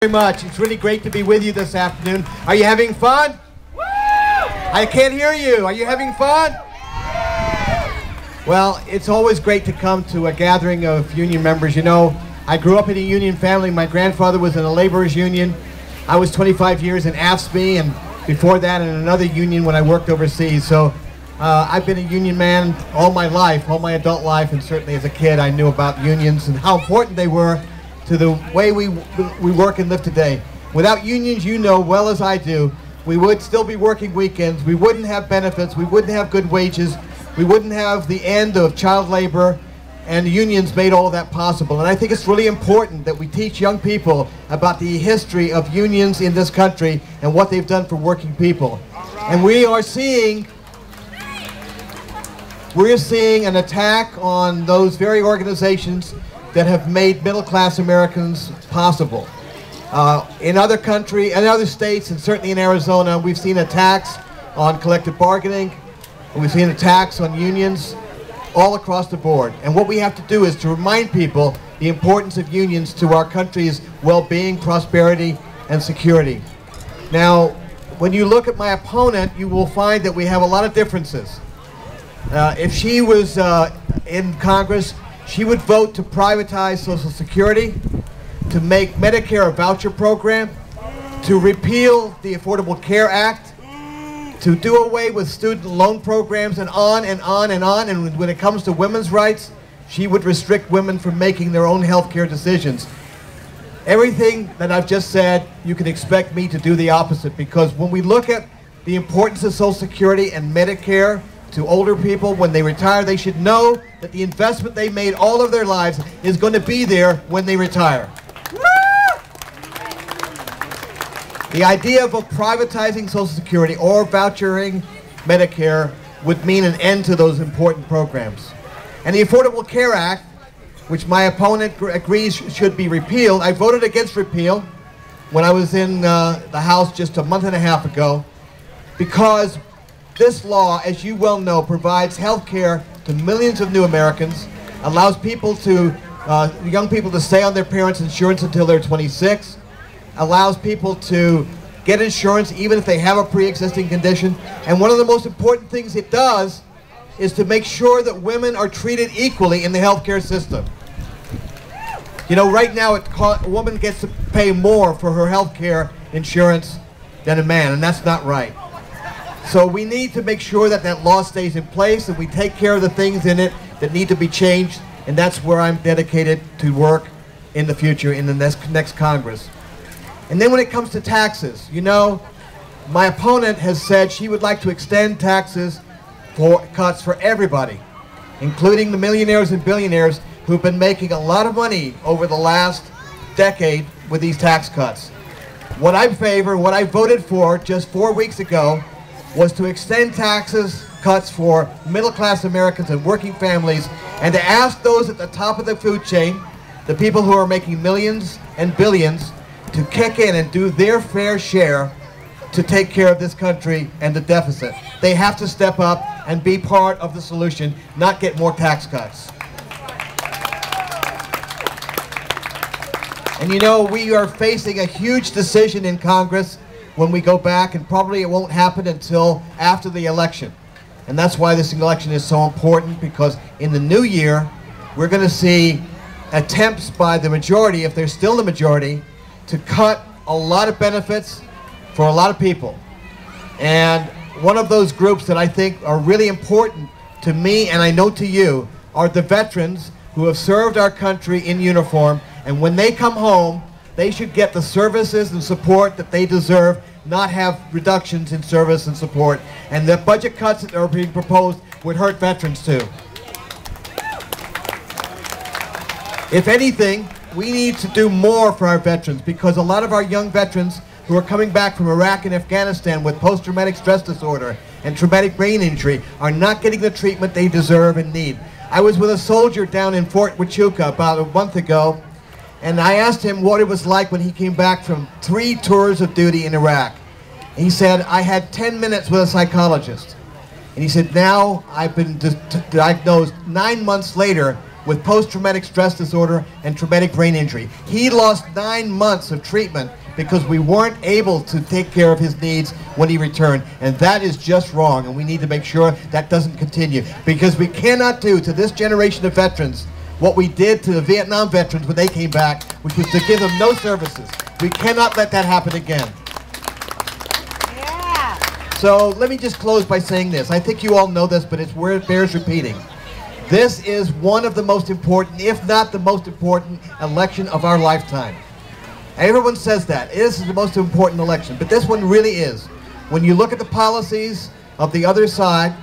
Very much. It's really great to be with you this afternoon. Are you having fun? Woo! I can't hear you. Are you having fun? Well, it's always great to come to a gathering of union members. You know, I grew up in a union family. My grandfather was in a laborers union. I was 25 years in AFSCME, and before that in another union when I worked overseas. So I've been a union man all my life, all my adult life, and certainly as a kid I knew about unions and how important they were to the way we work and live today. Without unions, you know well as I do, we would still be working weekends, we wouldn't have benefits, we wouldn't have good wages, we wouldn't have the end of child labor, and the unions made all of that possible. And I think it's really important that we teach young people about the history of unions in this country and what they've done for working people. And we're seeing an attack on those very organizations that have made middle-class Americans possible. In other countries, in other states, and certainly in Arizona, we've seen attacks on collective bargaining, and we've seen attacks on unions all across the board. And what we have to do is to remind people the importance of unions to our country's well-being, prosperity, and security. Now, when you look at my opponent, you will find that we have a lot of differences. If she was in Congress, she would vote to privatize Social Security, to make Medicare a voucher program, to repeal the Affordable Care Act, to do away with student loan programs, and on and on and on. And when it comes to women's rights, she would restrict women from making their own health care decisions. Everything that I've just said, you can expect me to do the opposite, because when we look at the importance of Social Security and Medicare to older people, when they retire, they should know that the investment they made all of their lives is going to be there when they retire. The idea of privatizing Social Security or vouchering Medicare would mean an end to those important programs. And the Affordable Care Act, which my opponent agrees should be repealed, I voted against repeal when I was in the House just a month and a half ago, because this law, as you well know, provides health care to millions of new Americans, allows people to, young people to stay on their parents' insurance until they're 26, allows people to get insurance even if they have a pre-existing condition, and one of the most important things it does is to make sure that women are treated equally in the health care system. You know, right now a woman gets to pay more for her health care insurance than a man, and that's not right. So we need to make sure that that law stays in place and we take care of the things in it that need to be changed, and that's where I'm dedicated to work in the future in the next Congress. And then when it comes to taxes, you know, my opponent has said she would like to extend taxes for cuts for everybody, including the millionaires and billionaires who've been making a lot of money over the last decade with these tax cuts. What I favor, what I voted for just 4 weeks ago, was to extend taxes cuts for middle-class Americans and working families, and to ask those at the top of the food chain, the people who are making millions and billions, to kick in and do their fair share to take care of this country and the deficit. They have to step up and be part of the solution, not get more tax cuts. And you know, we are facing a huge decision in Congress when we go back, and probably it won't happen until after the election. And that's why this election is so important, because in the new year, we're going to see attempts by the majority, if they're still the majority, to cut a lot of benefits for a lot of people. And one of those groups that I think are really important to me, and I know to you, are the veterans who have served our country in uniform, and when they come home, they should get the services and support that they deserve, not have reductions in service and support. And the budget cuts that are being proposed would hurt veterans too. If anything, we need to do more for our veterans, because a lot of our young veterans who are coming back from Iraq and Afghanistan with post-traumatic stress disorder and traumatic brain injury are not getting the treatment they deserve and need. I was with a soldier down in Fort Huachuca about a month ago, and I asked him what it was like when he came back from 3 tours of duty in Iraq. And he said, I had 10 minutes with a psychologist. And he said, now I've been diagnosed 9 months later with post-traumatic stress disorder and traumatic brain injury. He lost 9 months of treatment because we weren't able to take care of his needs when he returned. And that is just wrong, and we need to make sure that doesn't continue, because we cannot do to this generation of veterans what we did to the Vietnam veterans when they came back, which was to give them no services. We cannot let that happen again. Yeah. So let me just close by saying this. I think you all know this, but it bears repeating. This is one of the most important, if not the most important, election of our lifetime. Everyone says that. This is the most important election, but this one really is. When you look at the policies of the other side,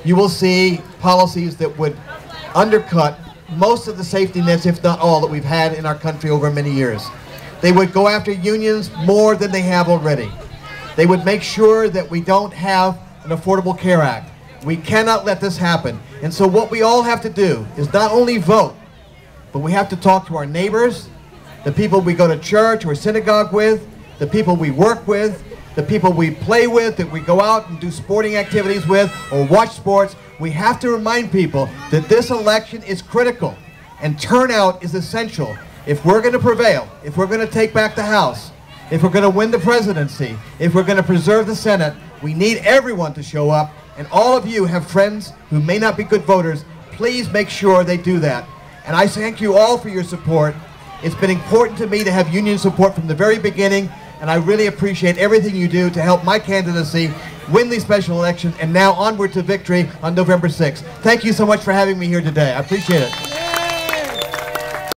you will see policies that would undercut most of the safety nets, if not all, that we've had in our country over many years. They would go after unions more than they have already. They would make sure that we don't have an Affordable Care Act. We cannot let this happen. And so what we all have to do is not only vote, but we have to talk to our neighbors, the people we go to church or synagogue with, the people we work with, the people we play with, that we go out and do sporting activities with or watch sports. We have to remind people that this election is critical and turnout is essential. If we're going to prevail, if we're going to take back the House, if we're going to win the presidency, if we're going to preserve the Senate, we need everyone to show up. And all of you have friends who may not be good voters. Please make sure they do that. And I thank you all for your support. It's been important to me to have union support from the very beginning, and I really appreciate everything you do to help my candidacy win the special election and now onward to victory on November 6th. Thank you so much for having me here today. I appreciate it.